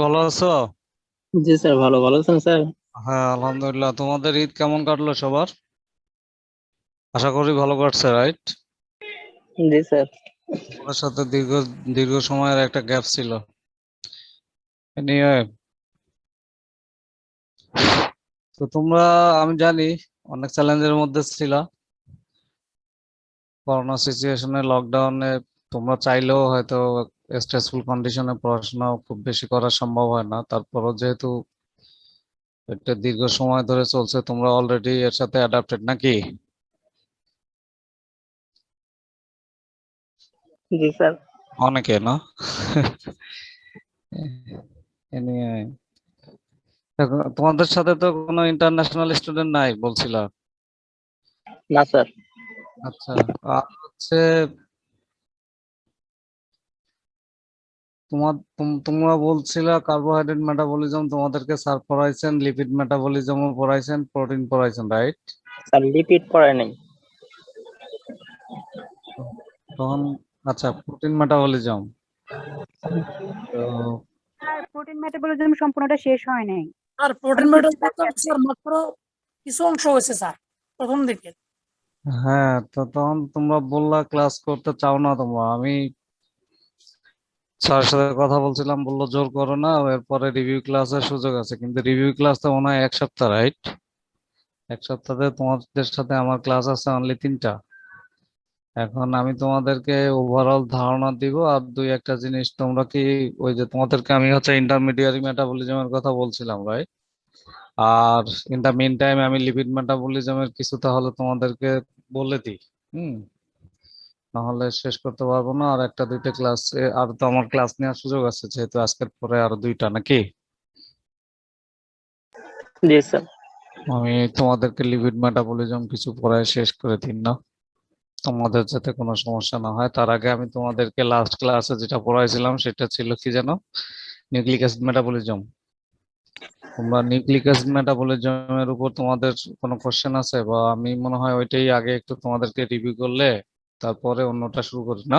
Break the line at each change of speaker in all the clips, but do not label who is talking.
ভালো আছো?
জি স্যার, ভালো আছেন স্যার?
হ্যাঁ, আলহামদুলিল্লাহ। তোমাদের ঈদ কেমন কাটলো সবার? আশা করি ভালো কাটছে, রাইট?
জি স্যার।
তোমাদের সাথে দীর্ঘ দীর্ঘ সময়ের একটা গ্যাপ ছিল। নিয়ে তো তোমরা, আমি জানি, অনেক চ্যালেঞ্জের মধ্যে ছিল। করোনা সিচুয়েশনে, লকডাউনে তোমরা চাইলেও হয়তো স্ট্রেসফুল কন্ডিশনে পড়াশোনা খুব বেশি করা সম্ভব হয় না। তারপরও যেহেতু একটা দীর্ঘ সময় ধরে চলছে, তোমরা অলরেডি এর সাথে অ্যাডাপ্টেড নাকি?
জি স্যার।
অনেকে না? এ নিয়ে তোমাদের সাথে তো কোনো ইন্টারন্যাশনাল স্টুডেন্ট নাই বলছিলা।
না স্যার।
আচ্ছা। আর হচ্ছে, তোমরা বলছিলা কার্বোহাইড্রেট মেটাবলিজম তোমাদেরকে স্যার পড়াইছেন, লিপিড মেটাবলিজমও পড়াইছেন, প্রোটিন পড়াইছেন, রাইট?
স্যার রিপিট পড়ায় নাই।
তখন আচ্ছা, প্রোটিন মেটাবলিজম তো
আর প্রোটিন মেটাবলিজম সম্পূর্ণটা শেষ হয় নাই।
আর প্রোটিন
অনেক কিছু বাকি
মেটাবলিজম
আছে।
স্যার মাত্র কিছু অংশ হয়েছে স্যার প্রথম দিকে।
হ্যাঁ, তো তখন তোমরা বললা ক্লাস করতে চাও না তোমরা। আমি স্যারের সাথে কথা বলছিলাম, বললো জোর করো না, এরপরে রিভিউ ক্লাসের সুযোগ আছে। কিন্তু রিভিউ ক্লাস তো মনে হয় 1 সপ্তাহ, রাইট? 1 সপ্তাহে তোমাদের সাথে আমার ক্লাস আছে অনলি 3টা। এখন আমি তোমাদেরকে ওভারঅল ধারণা দিব, আর দুই একটা জিনিস তোমরা কি, ওই যে তোমাদেরকে আমি হচ্ছে ইন্টারমিডিয়ারি মেটাবলিজমের কথা বলছিলাম, রাইট? আর ইন দা মিন টাইম আমি লিপিড মেটাবলিজমের কিছু তাহলে তোমাদেরকে বলে দিই। হুম। নাহলে শেষ করতে পারবো না। আর একটা দুইটা ক্লাস, আর তো আমার ক্লাস নেওয়ার সুযোগ আছে, যেহেতু আজকের পরে আরো দুইটা নাকি।
জি স্যার।
আমি তোমাদেরকে লিপিড মেটাবলিজম কিছু পড়ায় শেষ করে দিন না, তোমাদের যাতে কোনো সমস্যা না হয়। তার আগে আমি তোমাদেরকে লাস্ট ক্লাসে যেটা পড়াইছিলাম সেটা ছিল কি জানো? Nucleic acid metabolism. তোমরা নিউক্লিক অ্যাসিড মেটাবলিজমের উপর তোমাদের কোনো কোশ্চেন আছে? বা আমি মনে হয় ওইটাই আগে একটু তোমাদেরকে রিভিউ করলে তারপরে অন্যটা শুরু করি না,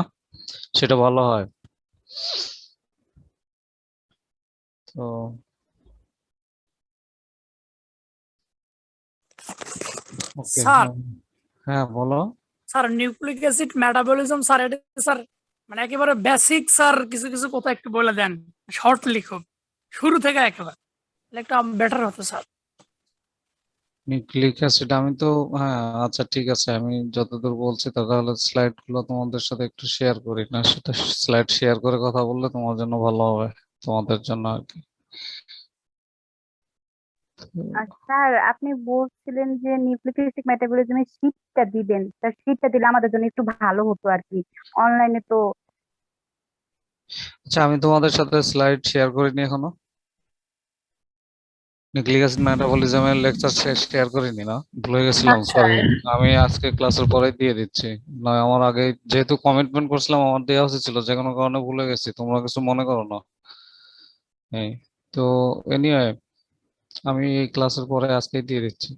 সেটা ভালো হয়। তো ওকে।
স্যার
হ্যাঁ, বলো।
Sir nucleic acid metabolism sir এটা স্যার মানে একেবারে বেসিক স্যার, কিছু কিছু কথা একটু বলে দেন শর্টলি, খুব শুরু থেকে একেবারে, তাহলে একটু বেটার হতো স্যার।
নিউক্লিক অ্যাসিড আমি তো, হ্যাঁ আচ্ছা ঠিক আছে, আমি যতদূর বলছি তাহলে স্লাইড গুলো তোমাদের সাথে একটু শেয়ার করি না, সেটা স্লাইড শেয়ার করে কথা বললে তোমার জন্য ভালো হবে, তোমাদের জন্য আর কি।
আর স্যার আপনি বলছিলেন যে নিউক্লিক অ্যাসিড মেটাবলিজমের শীটটা দিবেন, তার শীটটা দিলে আমাদের জন্য একটু ভালো হতো আর কি। অনলাইনে তো
আচ্ছা, আমি তোমাদের সাথে স্লাইড শেয়ার করিনি এখনো। নিউক্লিক অ্যাসিড মেটাবলিজমের লেকচার শেয়ার করিনি না? ভুলে
না
গেছিলাম,
স্যার।
সরি। আমি আজকে ক্লাসের পরে দিয়ে দিচ্ছি। নয়, আমার আগে যেহেতু কমিটমেন্ট করছিলাম, আমার দেওয়া উচিত ছিল, যে কোনো কারণে ভুলে গেছি, তোমরা কিছু মনে করো না। এই তো, এনিওয়ে, আমি এই ক্লাসের পরে আজকেই দিয়ে দিচ্ছি।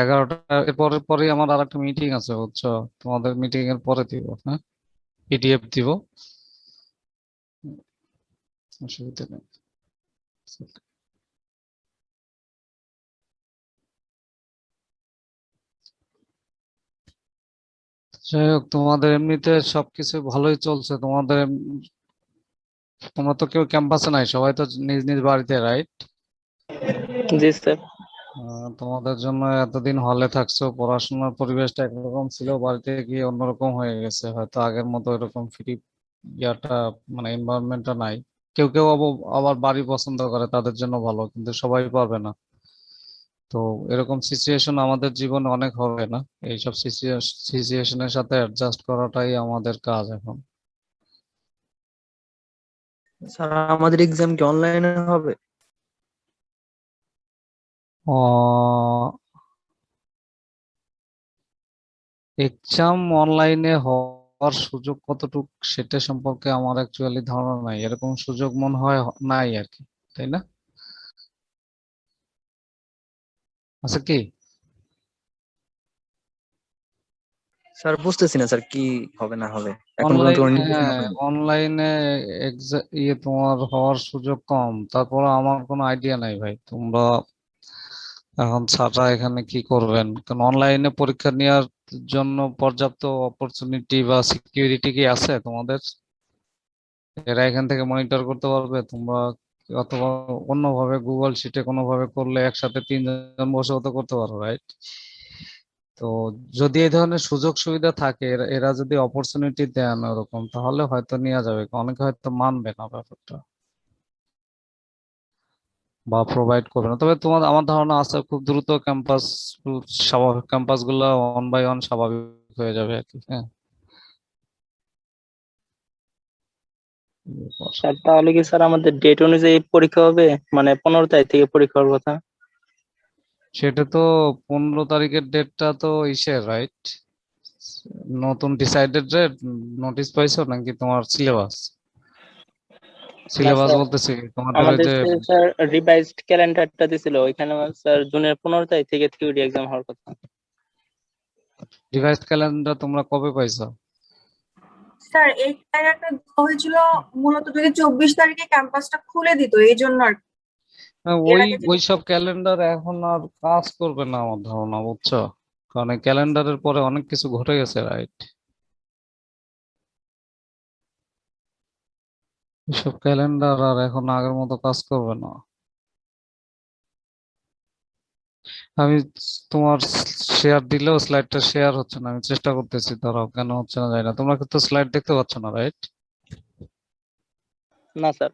11টা, এর পরের পরেই আমার আর একটা মিটিং আছে, বুঝছো? তোমাদের মিটিং এর পরে দিব, হ্যাঁ? পিডিএফ দিব, অসুবিধা নেই। যাই হোক, তোমাদের এমনিতে সবকিছু ভালোই চলছে তোমাদের। তোমরা তো কেউ ক্যাম্পাসে নাই, সবাই তো নিজ নিজ বাড়িতে, রাইট?
জি স্যার।
তোমাদের জন্য এতদিন হলে থাকছো, পড়াশোনার পরিবেশটা একরকম ছিল, বাড়িতে গিয়ে অন্যরকম হয়ে গেছে। হয়তো আগের মতো এরকম ফ্রি ইয়াটা, মানে এনভায়রনমেন্টটা নাই। কেউ কেউ আবার বাড়ি পছন্দ করে, তাদের জন্য ভালো, কিন্তু সবাই পারবে না। তো এরকম সিচুয়েশন আমাদের জীবনে অনেক হবে না? এইসব সিচুয়েশনের সাথে অ্যাডজাস্ট করাটাই আমাদের কাজ এখন।
স্যার আমাদের এক্সাম কি অনলাইনে হবে?
এক্সাম অনলাইনে হওয়ার সুযোগ কতটুক সেটা সম্পর্কে আমার অ্যাকচুয়ালি ধারণা নাই। এরকম সুযোগ মনে হয় নাই আর কি, তাই না? আচ্ছা কি?
স্যার বুঝতেছি না স্যার কি হবে না হবে, এখন পর্যন্ত
অনলাইন,
কোনো নির্দেশনা
হ্যাঁ,
পাইনি।
অনলাইনে ইয়ে তোমার হওয়ার সুযোগ কম, তারপর আমার কোনো আইডিয়া নাই ভাই। তোমরা এখন ছাত্ররা এখানে কি করবেন, কারণ অনলাইনে পরীক্ষা নেওয়ার জন্য পর্যাপ্ত অপরচুনিটি বা সিকিউরিটি কি আছে তোমাদের? এরা এখান থেকে মনিটর করতে পারবে? তোমরা অথবা অন্যভাবে গুগল শিটে কোনোভাবে করলে একসাথে 3 জন বসেও তো করতে পারো, রাইট? তো যদি এই ধরনের সুযোগ সুবিধা থাকে, এরা এরা যদি অপরচুনিটি দেন ওরকম, তাহলে হয়তো নেওয়া যাবে, অনেকে হয়তো মানবে না ব্যাপারটা বা প্রোভাইড করবে না। তবে তোমার, আমার ধারণা আছে খুব দ্রুত ক্যাম্পাস, স্বাভাবিক ক্যাম্পাস গুলো 1 বাই 1 স্বাভাবিক হয়ে যাবে আর কি। হ্যাঁ,
স্যার তাহলে কি স্যার আমাদের ডেট অনুযায়ী পরীক্ষা হবে? মানে 15 তারিখ থেকে পরীক্ষা হওয়ার কথা।
সেটা তো 15 তারিখের ডেটটা তো ইসের, রাইট? নতুন ডিসাইডেড ডেট, নোটিশ পাইছো নাকি তোমার সিলেবাস?
না
সিলেবাস
স্যার,
বলতেছি তোমাদের ওই
আমাদের
যে
স্যার রিভাইজড ক্যালেন্ডারটা দিছিল, ওইখানে স্যার জুনের 15 তারিখ থেকে থিওরি এক্সাম হওয়ার কথা।
রিভাইসড ক্যালেন্ডার তোমরা কবে পাইছো?
স্যার এই ক্যালেন্ডারটা দেওয়া হয়েছিল মূলত যদি 24 তারিখে ক্যাম্পাসটা খুলে দিত এই জন্য আর কি।
হ্যাঁ,
এর
ওই
আগে যদি
ওই সব ক্যালেন্ডার এখন আর কাজ করবে না আমার ধারণা, বুঝছো? কারণ এই ক্যালেন্ডারের পরে অনেক কিছু ঘটে গেছে, রাইট? এসব ক্যালেন্ডার আর এখন আগের মতো কাজ করবে না। আমি তোমার শেয়ার দিলেও স্লাইডটা শেয়ার হচ্ছে না, আমি চেষ্টা করতেছি, ধরো কেন হচ্ছে না জানি না। তোমরা কিন্তু স্লাইড দেখতে পাচ্ছ না, রাইট?
না স্যার।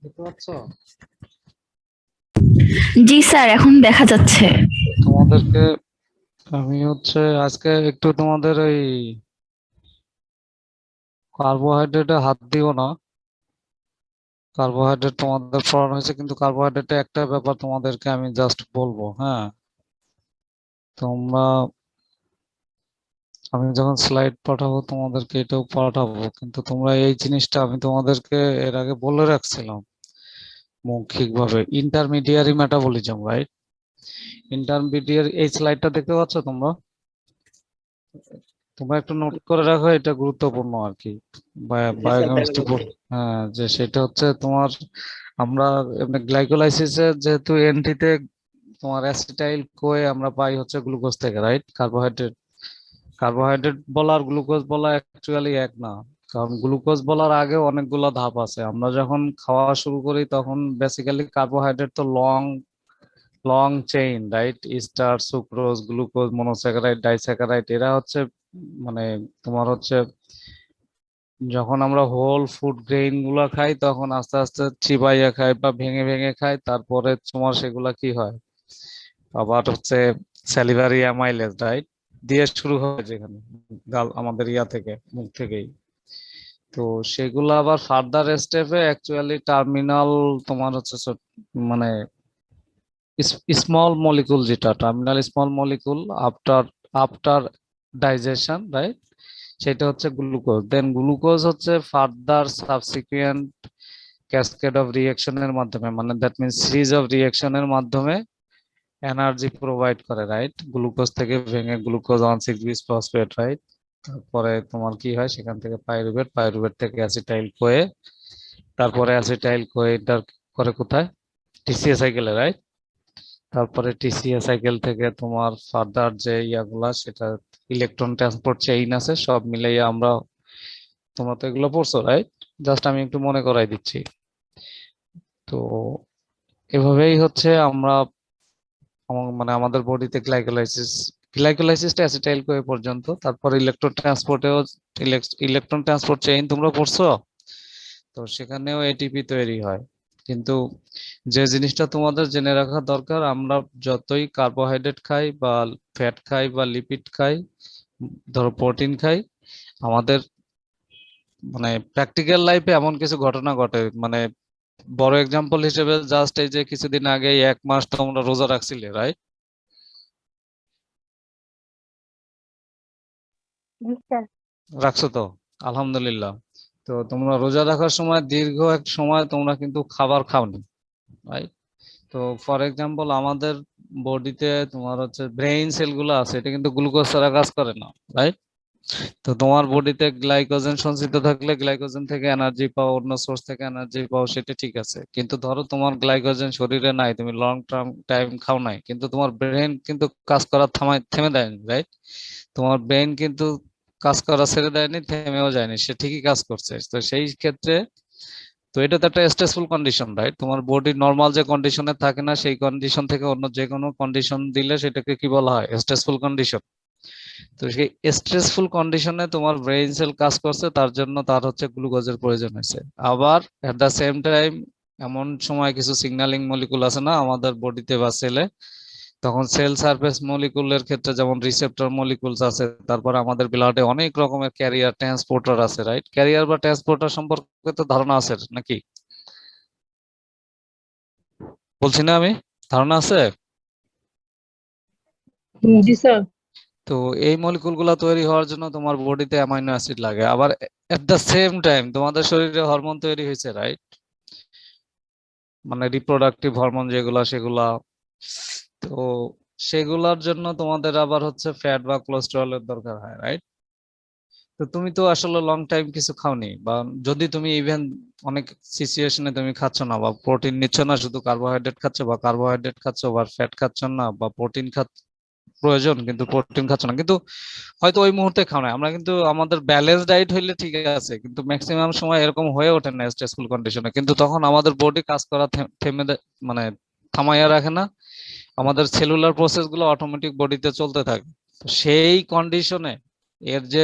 দেখতে পাচ্ছ?
জি স্যার, এখন দেখা যাচ্ছে।
তোমাদেরকে আমি আজকে একটু তোমাদের ওই কার্বোহাইড্রেটে হাত দিও না। কার্বোহাইড্রেট তোমাদের পড়ানো হয়েছে, কিন্তু কার্বোহাইড্রেটে একটা ব্যাপার তোমাদেরকে আমি জাস্ট বলবো, হ্যাঁ। তোমরা, আমি যখন স্লাইড পাঠাবো তোমাদেরকে এটাও পাঠাবো, কিন্তু তোমরা এই জিনিসটা আমি তোমাদেরকে এর আগে বলে রাখছিলাম মৌখিকভাবে, ইন্টারমিডিয়ারি মেটাবলিজম, রাইট? ইন্টারমিডিয়ারি, এই স্লাইডটা দেখতে পাচ্ছ তোমরা? তোমরা একটু নোট করে রাখো, এটা গুরুত্বপূর্ণ আর কি,
জি স্যার, দেখা
বায়োকেমিস্ট্রি।
যাচ্ছে।
হ্যাঁ, যে সেটা তোমার, আমরা গ্লাইকোলাইসিসে যেহেতু এনটিতে তোমার অ্যাসিটাইল কোয়ে আমরা পাই গ্লুকোজ থেকে, রাইট? কার্বোহাইড্রেট, কার্বোহাইড্রেট বলা আর গ্লুকোজ বলা অ্যাকচুয়ালি এক না। কারণ গ্লুকোজ বলার আগে অনেকগুলো ধাপ আছে। আমরা যখন খাওয়া শুরু করি তখন বেসিক্যালি কার্বোহাইড্রেট তো long long chain, right? Star, sucrose, glucose, monosaccharide, disaccharide, এরা মানে তোমার যখন আমরা হোল ফুড গ্রেইন গুলা খাই তখন আস্তে আস্তে চিবাইয়া খাই বা ভেঙে ভেঙে খাই, তারপরে তোমার সেগুলা কি হয়, আবার স্যালিভারি অ্যামাইলেজ, রাইট, দিয়ে শুরু হয়, যেখানে গাল আমাদের থেকে, মুখ থেকেই। তো সেগুলো আবার ফার্দার স্টেপে অ্যাকচুয়ালি টার্মিনাল তোমার মানে স্মল মলিকুল, যেটা terminal small molecule after after digestion, right? সেটা glucose. Then glucose further subsequent cascade of রিঅ্যাকশনের মাধ্যমে, মানে দ্যাট মিনস সিরিজ অফ রিঅ্যাকশনের মাধ্যমে এনার্জি প্রোভাইড করে, রাইট? গ্লুকোজ থেকে ভেঙে গ্লুকোজ 1,6 ফসফেট, রাইট? তারপরে তোমার কি হয়, সেখান থেকে পাইরুভেট, পাইরুভেট থেকে অ্যাসিটাইল কোয়ে, তারপরে অ্যাসিটাইল কোয়ে ইন্টার করে কোথায়, টিসিএ সাইকেলে, রাইট? তারপরে টিসিএ সাইকেল থেকে তোমার ফার্দার যে ইয়াগুলা, সেটা ইলেকট্রন ট্রান্সপোর্ট চেইন আছে, সব মিলিয়ে আমরা, তোমরা তো এগুলো পড়ছো, রাইট? জাস্ট আমি একটু মনে করাই দিচ্ছি। তো এভাবেই আমরা মানে আমাদের বডিতে গ্লাইকোলাইসিসটা অ্যাসিটাইল কোয়ে পর্যন্ত, তারপর ইলেকট্রন ট্রান্সপোর্ট চেইন তোমরা পড়ছো, তো সেখানেও এটিপি তৈরি হয়। কিন্তু যে জিনিসটা তোমাদের জেনে রাখা দরকার, আমরা যতই কার্বোহাইড্রেট খাই বা ফ্যাট খাই বা লিপিড খাই, ধরো প্রোটিন খাই, আমাদের মানে প্র্যাকটিক্যাল লাইফে এমন কিছু ঘটনা ঘটে, মানে বড় এক্সাম্পল হিসেবে জাস্ট এই যে কিছুদিন আগে 1 মাস তোমরা রোজা রাখছিলে, রাইট?
জি স্যার।
রাখছো তো, আলহামদুলিল্লাহ। তো তোমরা রোজা রাখার সময় দীর্ঘ এক সময় তোমরা কিন্তু খাবার খাওনি, রাইট? তো ফর এক্সাম্পল আমাদের বডিতে তোমার হচ্ছে ব্রেইন সেল গুলো আছে, এটা কিন্তু গ্লুকোজ ছাড়া কাজ করে না, রাইট? তো তোমার বডিতে গ্লাইকোজেন সঞ্চিত থাকলে গ্লাইকোজেন থেকে এনার্জি পাও, অন্য সোর্স থেকে এনার্জি পাও, সেটা ঠিক আছে। কিন্তু ধরো তোমার গ্লাইকোজেন শরীরে নাই, তুমি লং টার্ম টাইম খাও নাই, কিন্তু তোমার ব্রেন কিন্তু কাজ করা থেমে দেয়নি, রাইট? তোমার ব্রেন কিন্তু কাজ করা ছেড়ে দেয়নি, থেমেও যায়নি, সে ঠিকই কাজ করছে। তো সেই ক্ষেত্রে তো এটা তো একটা স্ট্রেসফুল কন্ডিশন, রাইট? তোমার বডি নর্মাল যে কন্ডিশনে থাকে না, সেই কন্ডিশন থেকে অন্য যে কোনো কন্ডিশন দিলে সেটাকে কি বলা হয়? Stressful condition. তো সেই স্ট্রেসফুল কন্ডিশনে তোমার ব্রেইন সেল কাজ করছে, তার জন্য তার হচ্ছে গ্লুকোজের প্রয়োজন হয়েছে। আবার এট দা সেম টাইম এমন সময় কিছু সিগন্যালিং মলিকুল আছে না আমাদের বডিতে বা সেলে, তখন সেল সারফেস মলিকুলের ক্ষেত্রে যেমন রিসেপ্টর মলিকুলস আছে, তারপর আমাদের ব্লাডে অনেক রকমের ক্যারিয়ার ট্রান্সপোর্টার আছে, রাইট? ক্যারিয়ার বা ট্রান্সপোর্টার সম্পর্কে তো ধারণা আছে নাকি? বলছি না আমি, ধারণা আছে?
জি স্যার।
তো এই মলিকুল গুলা তৈরি হওয়ার জন্য তোমার বডিতে অ্যামাইনো অ্যাসিড লাগে। আবার এট দা সেম টাইম তোমাদের শরীরে হরমোন তৈরি হয়েছে, রাইট? মানে রিপ্রোডাক্টিভ হরমোন যেগুলা, সেগুলা। তো সেগুলার জন্য তোমাদের আবার হচ্ছে ফ্যাট বা কোলেস্টেরলের দরকার হয়, রাইট? তো তুমি তো আসলে লং টাইম কিছু খাওনি, বা যদি তুমি ইভেন অনেক সিচুয়েশনে তুমি খাচ্ছ না বা প্রোটিন নিচ্ছ না, শুধু কার্বোহাইড্রেট খাচ্ছ বা কার্বোহাইড্রেট খাচ্ছ বা ফ্যাট খাচ্ছ না, বা প্রোটিন প্রয়োজন কিন্তু প্রোটিন খাচ্ছ না, কিন্তু হয়তো ওই মুহূর্তে খাও না। আমরা কিন্তু আমাদের ব্যালেন্স ডায়েট হইলে ঠিক আছে, কিন্তু ম্যাক্সিমাম সময় এরকম হয়ে ওঠে না স্ট্রেসফুল কন্ডিশনে, কিন্তু তখন আমাদের বডি কাজ করা মানে থামাইয়া রাখে না, আমাদের সেলুলার প্রসেস গুলো অটোমেটিক বডিতে চলতে থাকে। তো সেই কন্ডিশনে এর যে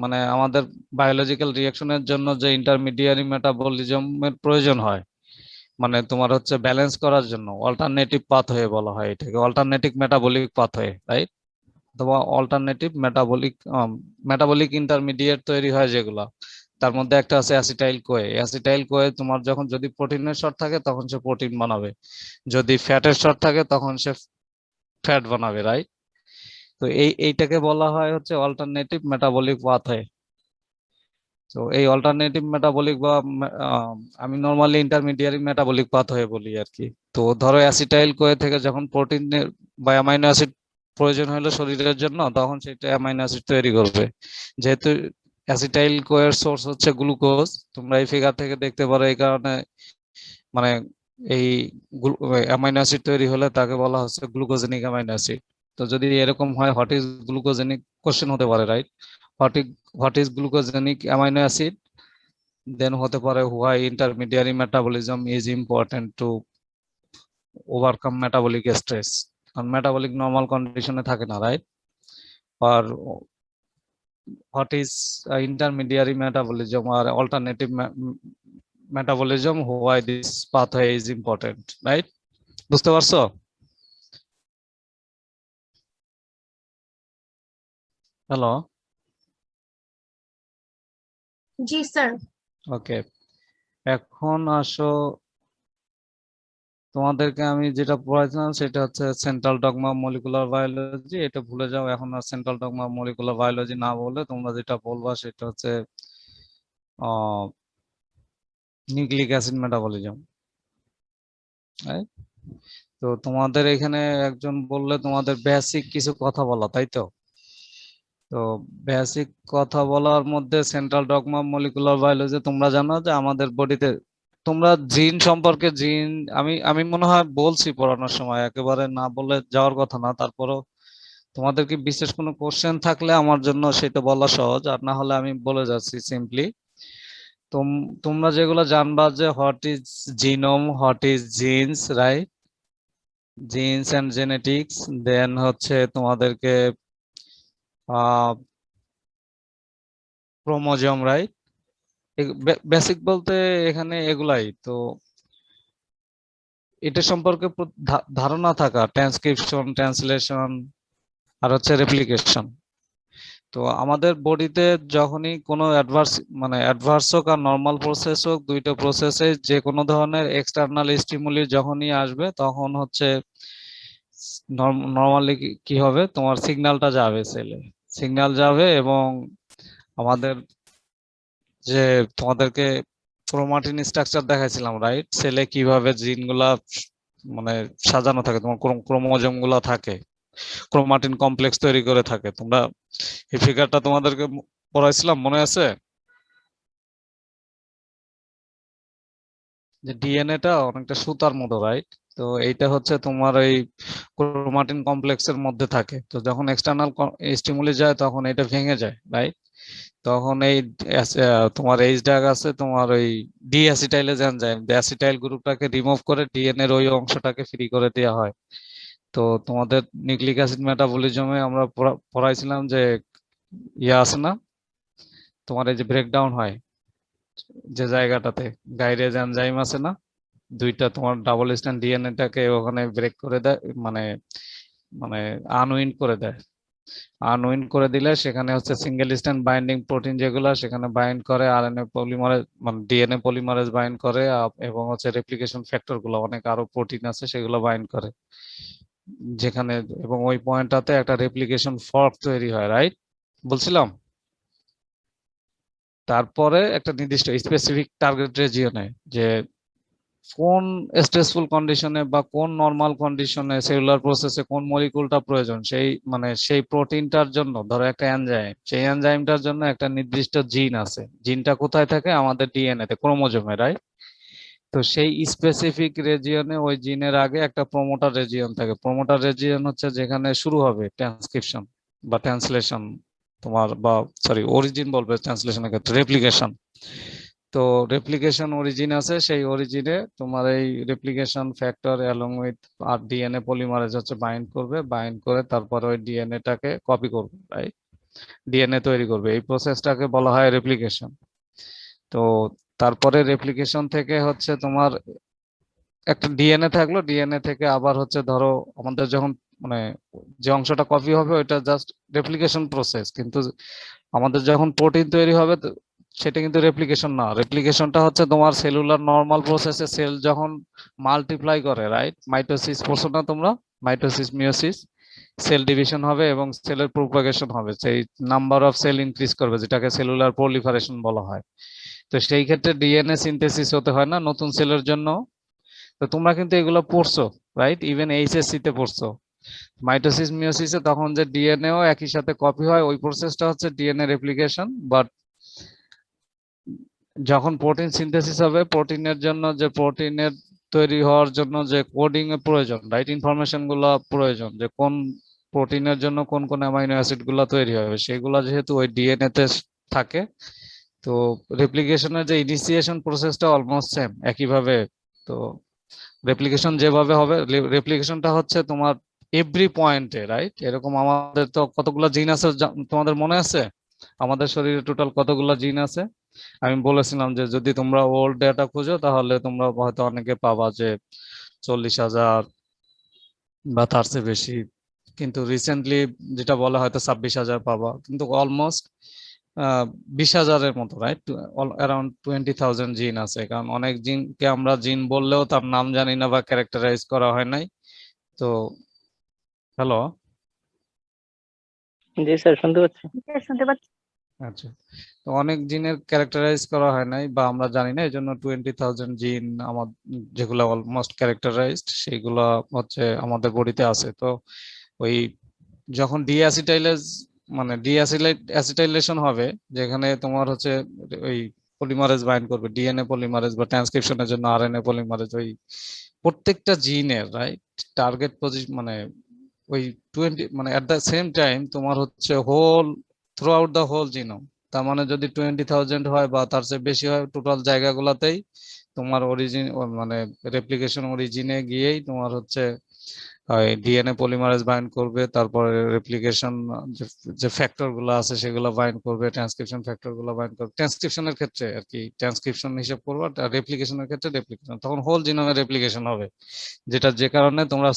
মানে আমাদের বায়োলজিক্যাল রিয়াকশনের জন্য যে ইন্টারমিডিয়ারি মেটাবলিজমের প্রয়োজন হয়, মানে তোমার হচ্ছে ব্যালেন্স করার জন্য অল্টারনেটিভ পাথওয়ে বলা হয় এটাকে, অল্টারনেটিভ মেটাবলিক পাথওয়ে, রাইট? অথবা অল্টারনেটিভ মেটাবলিক ইন্টারমিডিয়েট তৈরি হয় যেগুলা, তার মধ্যে একটা আছে অ্যাসিটাইল কোয়ে। অ্যাসিটাইল কোয়ে তোমার যখন যদি প্রোটিনের শর্ট থাকে তখন সে প্রোটিন বানাবে, যদি ফ্যাটের শর্ট থাকে তখন সে ফ্যাট বানাবে, রাইট? তো এইটাকে বলা হয় হচ্ছে অল্টারনেটিভ মেটাবলিক পাথওয়ে। তো এই অল্টারনেটিভ মেটাবলিক বা আমি নর্মালি ইন্টারমিডিয়ারি মেটাবলিক পাথওয়ে বলি আর কি। তো ধরো অ্যাসিটাইল কোয়ে থেকে যখন প্রোটিনের বা অ্যামাইনো অ্যাসিড প্রয়োজন হলো শরীরের জন্য, তখন সেটা অ্যামাইনো অ্যাসিড তৈরি করবে। যেহেতু অ্যাসিটাইল কোয়ের সোর্স হচ্ছে গ্লুকোজ, তোমরা এই ফিগার থেকে দেখতে পারো, এই কারণে মানে এই অ্যামাইনো অ্যাসিড তৈরি হলে তাকে বলা হচ্ছে গ্লুকোজেনিক অ্যামাইনো অ্যাসিড। তো যদি এরকম হয়, হোয়াট ইজ গ্লুকোজেনিক কোশ্চেন হতে পারে, right? What is glucogenic amino acid, then হতে পারে why intermediary metabolism is important to overcome metabolic stress. কারণ মেটাবলিক নর্মাল কন্ডিশনে থাকে না, রাইট? আর what is intermediary metabolism or alternative metabolism, why this pathway is important, right? বুঝতে পারছো? Hello,
জি sir.
ওকে। এখন আসো, তোমাদেরকে আমি যেটা পড়াইছিলাম সেটা হচ্ছে সেন্ট্রাল ডগমা মলিকুলার বায়োলজি। এটা ভুলে যাও, এখন আর সেন্ট্রাল ডগমা মলিকুলার বায়োলজি না বলে তোমরা যেটা বলবা সেটা হচ্ছে নিউক্লিক অ্যাসিড মেটাবলিজম। তো তোমাদের এখানে একজন বললে তোমাদের বেসিক কিছু কথা বলা, তাই তো? তো বেসিক কথা বলার মধ্যে সেন্ট্রাল ডগমা মলিকুলার বায়োলজি, তোমরা জানো যে আমাদের বডিতে তোমরা জিন সম্পর্কে, জিন আমি আমি মনে হয় বলছি পড়ানোর সময়, একেবারে না বলে যাওয়ার কথা না। তারপরও তোমাদের কি বিশেষ কোনো কোশ্চেন থাকলে আমার জন্য সেটা বলা সহজ, আর না হলে আমি বলে যাচ্ছি সিম্পলি। তোমরা যেগুলো জানবা যে what is genome, what is genes, right? Genes and genetics, then হচ্ছে তোমাদেরকে ক্রোমোজোম, রাইট? বেসিক বলতে এখানে এগুলাই তো। এটা সম্পর্কে ধারণা থাকা, ট্রান্সক্রিপশন, ট্রান্সলেশন, আর হচ্ছে রেপ্লিকেশন। তো আমাদের বডিতে যখনই কোনো অ্যাডভার্স হোক আর নর্মাল প্রসেস হোক, দুইটা প্রসেসে যে কোনো ধরনের এক্সটার্নাল স্টিমুলি যখনই আসবে তখন হচ্ছে নর্মালি কি হবে, তোমার সিগন্যালটা যাবে সেলে, সিগন্যাল যাবে এবং আমাদের যে তোমাদেরকে ক্রোমাটিন স্ট্রাকচার দেখাইছিলাম, রাইট? সেলে কিভাবে জিনগুলা মানে সাজানো থাকে, তোমার ক্রোমোজোম গুলা থাকে, ক্রোমাটিন কমপ্লেক্স তৈরি করে থাকে। তোমরা এই ফিগারটা তোমাদেরকে পড়াইছিলাম, মনে আছে? যে ডিএনএটা অনেকটা সুতার মতো, রাইট? তো এইটা হচ্ছে তোমার এই ক্রোমাটিন কমপ্লেক্সের মধ্যে থাকে। তো যখন এক্সটার্নাল স্টিমুলি যায় তখন এটা ভেঙে যায়, রাইট? তখন এই তোমার এইচ ডাগ আছে, তোমার ওই D acetylase enzyme acetyl গ্রুপটাকে remove করে ডিএনএর ওই অংশটাকে ফ্রি করে দেওয়া হয়। তো তোমাদের নিউক্লিক অ্যাসিড মেটাবলিজমে আমরা পড়াইছিলাম যে ইয়ে আছে না, তোমার এই যে ব্রেকডাউন হয় যে জায়গাটাতে, গাইরেজ এনজাইম আছে না, দুইটা তোমার ডাবল স্ট্যান্ড ডিএনএটাকে ওখানে ব্রেক করে দেয়, মানে মানে আনউইন্ড করে দেয়। আনউইন্ড করে দিলে সেখানে হচ্ছে সিঙ্গেল স্ট্যান্ড বাইন্ডিং প্রোটিন যেগুলো সেখানে বাইন্ড করে, আরএনএ পলিমারেজ মানে ডিএনএ পলিমারেজ বাইন্ড করে, এবং হচ্ছে রেপ্লিকেশন ফ্যাক্টর গুলো অনেক আরো প্রোটিন আছে সেগুলো বাইন্ড করে যেখানে, এবং ওই পয়েন্টটাতে একটা রেপ্লিকেশন ফর্ক তৈরি হয়, রাইট? বলছিলাম। তারপরে একটা নির্দিষ্ট স্পেসিফিক টার্গেট রিজিয়নে যে কোন স্ট্রেসফুল কন্ডিশনে বা কোন নর্মাল কন্ডিশনে সেলুলার প্রসেসে কোন মলিকুলটা প্রয়োজন, সেই প্রোটিনটার জন্য, ধরো একটা এনজাইম, সেই এনজাইমটার জন্য একটা নির্দিষ্ট জিন আছে। জিনটা কোথায় থাকে? আমাদের ডিএনএ তে, ক্রোমোজোমে, রাইট? তো সেই স্পেসিফিক রেজিয়নে ওই জিনের আগে একটা প্রমোটার রেজিয়ন থাকে। প্রমোটার রেজিয়ন হচ্ছে যেখানে শুরু হবে ট্রান্সক্রিপশন বা ট্রান্সলেশন, তোমার বা সরি অরিজিন বলবে ট্রান্সলেশনের ক্ষেত্রে, রেপ্লিকেশন। তো রেপ্লিকেশন অরিজিন আছে, সেই অরিজিনে তোমার এই রেপ্লিকেশন ফ্যাক্টর অ্যালং উইথ আর ডিএনএ পলিমারেজ হচ্ছে বাইন্ড করবে, বাইন্ড করে তারপরে ওই ডিএনএটাকে কপি করবে, রাইট? ডিএনএ তৈরি করবে। এই প্রসেসটাকে বলা হয় রেপ্লিকেশন। তো তারপরে রেপ্লিকেশন থেকে হচ্ছে তোমার একটা ডিএনএ থাকলো, ডিএনএ থেকে আবার হচ্ছে ধরো আমাদের যখন মানে যে অংশটা কপি হবে ওইটা জাস্ট রেপ্লিকেশন প্রসেস, কিন্তু আমাদের যখন প্রোটিন তৈরি হবে সেটা কিন্তু রেপ্লিকেশন না। রেপ্লিকেশনটা হচ্ছে তোমার সেলুলার নর্মাল প্রসেসে সেল যখন মাল্টিপ্লাই করে, রাইট? মাইটোসিস পড়ছো না তোমরা? মাইটোসিস মিয়োসিস, সেল ডিভিশন হবে এবং সেলের প্রোপাগেশন হবে, সেই নাম্বার অফ সেল ইনক্রিজ করবে, যেটাকে সেলুলার প্রলিফারেশন বলা হয়। তো সেই ক্ষেত্রে ডিএনএ সিনথেসিস হতে হয় না নতুন সেলের জন্য? তো তোমরা কিন্তু এগুলো পড়ছো, রাইট? ইভেন এইচএসসি তে পড়ছো মাইটোসিস মিয়োসিসে তখন যে ডিএনএও একই সাথে কপি হয়, ওই প্রসেসটা হচ্ছে ডিএনএ রেপ্লিকেশন। বাট যখন প্রোটিন সিনথেসিস হবে, প্রোটিনের জন্য যে প্রোটিনের তৈরি হওয়ার জন্য যে কোডিং এর প্রয়োজন, রাইট, ইনফরমেশন গুলো প্রয়োজন, যে কোন প্রোটিনের জন্য কোন কোন অ্যামাইনো অ্যাসিড গুলা তৈরি হবে, সেগুলো যেহেতু ওই ডিএনএ তে থাকে, তো রেপ্লিকেশনের যে ইনিশিয়েশন প্রসেসটা অলমোস্ট সেম, একইভাবে। তো রেপ্লিকেশন যেভাবে হবে, রেপ্লিকেশনটা হচ্ছে তোমার এভরি পয়েন্টে, রাইট? এরকম আমাদের তো কতগুলো জিন আছে তোমাদের মনে আছে? আমাদের শরীরে টোটাল কতগুলো জিন আছে? আমি বলেছিলাম যে যদি তোমরা ওল্ড ডেটা খুঁজো তাহলে তোমরা হয়তো অনেকে পাবা যে 40,000 বা তার চেয়ে বেশি, কিন্তু রিসেন্টলি যেটা বলা হয়তো 26,000 পাবা, কিন্তু অলমোস্ট 20,000-এর মতো, রাইট? অ্যারাউন্ড 20,000 জিন আছে, কারণ অনেক জিনকে আমরা জিন বললেও তার নাম জানি না বা ক্যারেক্টারাইজ করা হয় নাই। তো হ্যালো,
জি স্যার, শুনতে পাচ্ছি।
শুনতে পাচ্ছি।
আচ্ছা, তো অনেক জিনের ক্যারেক্টারাইজ করা হয় নাই বা আমরা জানি না, এই জন্য 20,000 জিন আমার যেগুলো অলমোস্ট ক্যারেক্টারাইজড সেইগুলো হচ্ছে আমাদের বডিতে আছে। তো ওই যখন ডিঅ্যাসিটাইলেশন হবে, যেখানে তোমার হচ্ছে ওই পলিমারেজ বাইন্ড করবে, ডিএনএ পলিমারেজ বা ট্রান্সক্রিপশনের জন্য আরএনএ পলিমারেজ, ওই প্রত্যেকটা জিনের, রাইট, টার্গেট পজিশন মানে ওই 20 মানে এট দ্য সেম টাইম তোমার হচ্ছে whole throughout the whole genome, তার মানে যদি 20,000 হয় বা তার চেয়ে বেশি হয়, টোটাল জায়গাগুলোতেই তোমার অরিজিন মানে রেপ্লিকেশন অরিজিনে গিয়েই তোমার হচ্ছে ডিএনএ পলিমারেজ বাইন্ড করবে, তারপরে রেপ্লিকেশন যে ফ্যাক্টর গুলো আছে সেগুলো বাইন্ড করবে, ট্রান্সক্রিপশন ফ্যাক্টর গুলো বাইন্ড করবে। ট্রান্সক্রিপশনের ক্ষেত্রে আর কি ট্রান্সক্রিপশন হিসেব করবো, আর রেপ্লিকেশনের ক্ষেত্রে রেপ্লিকেশন, তখন হোল জিনোমে রেপ্লিকেশন হবে, যেটা যে কারণে তোমরা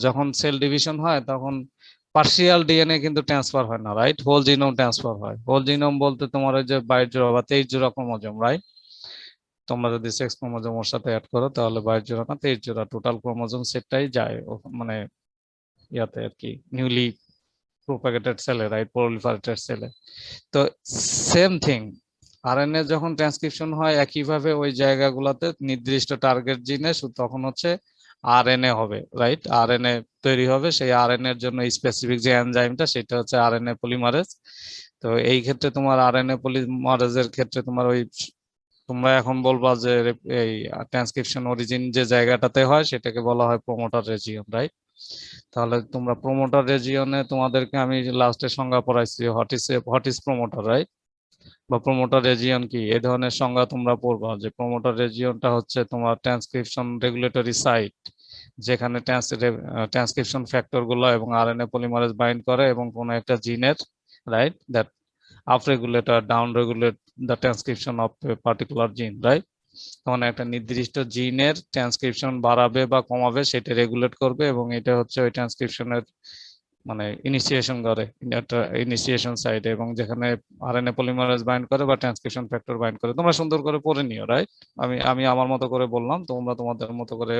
যখন সেল ডিভিশন হয় তখন পার্শিয়াল ডিএনএ কিন্তু ট্রান্সফার হয় না, রাইট? হোল জিনোম ট্রান্সফার হয়। হোল জিনোম বলতে তোমার ওই যে 22 জোড়া বা 23 জোড়া ক্রোমোজোম, রাইট? তোমরা যদি সেক্স ক্রোমোজোম ওর সাথে অ্যাড করো তাহলে 22 জোড়া না 23 জোড়া টোটাল ক্রোমোজোম সেটটাই যায় মানে ইয়াতে আর কি, নিউলি প্রোপাগেটেড সেলে, রাইট, প্রলিফারেটেড সেলে। তো সেম থিং, আরএনএ যখন ট্রান্সক্রিপশন হয় একইভাবে ওই জায়গাগুলোতে নির্দিষ্ট টার্গেট জিনে তখন হচ্ছে আরএনএ হবে, রাইট? আরএনএ তৈরি হবে। সেই আরএনএ এর জন্য স্পেসিফিক যে এনজাইমটা সেটা হচ্ছে আরএনএ পলিমারেজ। তো এই ক্ষেত্রে তোমার আরএনএ পলিমারেজের ক্ষেত্রে তোমার ওই, তোমরা এখন বলবা যে এই ট্রান্সক্রিপশন অরিজিন যে জায়গাটাতে হয় সেটাকে বলা হয় প্রমোটার রেজিয়ন, রাইট? তাহলে তোমরা প্রমোটার রেজিয়নে তোমাদেরকে আমি লাস্টে সংজ্ঞা পড়াইছি, হোয়াট ইজ প্রমোটার, রাইট? বা প্রমোটার রেজিয়ন কি, এই ধরনের সংজ্ঞা তোমরা পড়বা যে প্রমোটার রেজিয়নটা হচ্ছে তোমার ট্রান্সক্রিপশন রেগুলেটরি সাইট, যেখানে ট্রান্সক্রিপশন ফ্যাক্টর গুলো এবং আরএনএ পলিমারেজ বাইন্ড করে এবং কোনো একটা জিনের, রাইট, দ্যাট আপ রেগুলেট আর down regulate the transcription of a particular gene, right? তখন একটা নির্দিষ্ট জিনের ট্রান্সক্রিপশন বাড়াবে বা কমাবে সেটা রেগুলেট করবে, এবং এটা হচ্ছে ওই ট্রান্সক্রিপশনের মানে ইনিশিয়েশন করে, একটা ইনিশিয়েশন সাইট, এবং যেখানে আরএনএ পলিমারেজ বাইন্ড করে বা ট্রান্সক্রিপশন ফ্যাক্টর বাইন্ড করে। তোমরা সুন্দর করে পড়ে নিও, রাইট? আমি আমি আমার মতো করে বললাম, তোমরা তোমাদের মতো করে,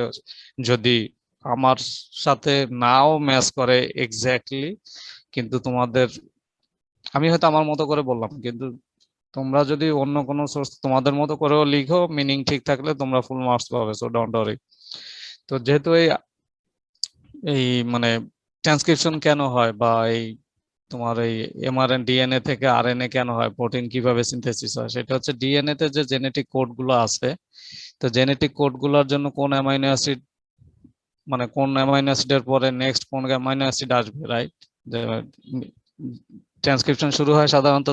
যদি আমার সাথে নাও ম্যাচ করে এক্স্যাক্টলি, কিন্তু তোমাদের, আমি হয়তো আমার মতো করে বললাম, কিন্তু তোমরা যদি অন্য কোনো সোর্স তোমাদের মতো করেও লিখো, মিনিং ঠিক থাকলে তোমরা ফুল মার্কস পাবে, সো ডোন্ট ওয়ারি। তো যেহেতু এই এই মানে ট্রান্সক্রিপশন কেন হয়, বা এই তোমার এই এমআরএন ডিএনএ থেকে আরএনএ কেন হয়, প্রোটিন কিভাবে সিনথেসিস হয়, সেটা হচ্ছে ডিএনএ তে যে জেনেটিক কোড গুলো আছে, তো জেনেটিক কোড গুলোর জন্য কোন অ্যামাইনো অ্যাসিড, মানে কোন অ্যামাইনো অ্যাসিডের পরে নেক্সট কোন অ্যামাইনো অ্যাসিড আসবে, রাইট? ট্রান্সক্রিপশন শুরু হয় সাধারণত,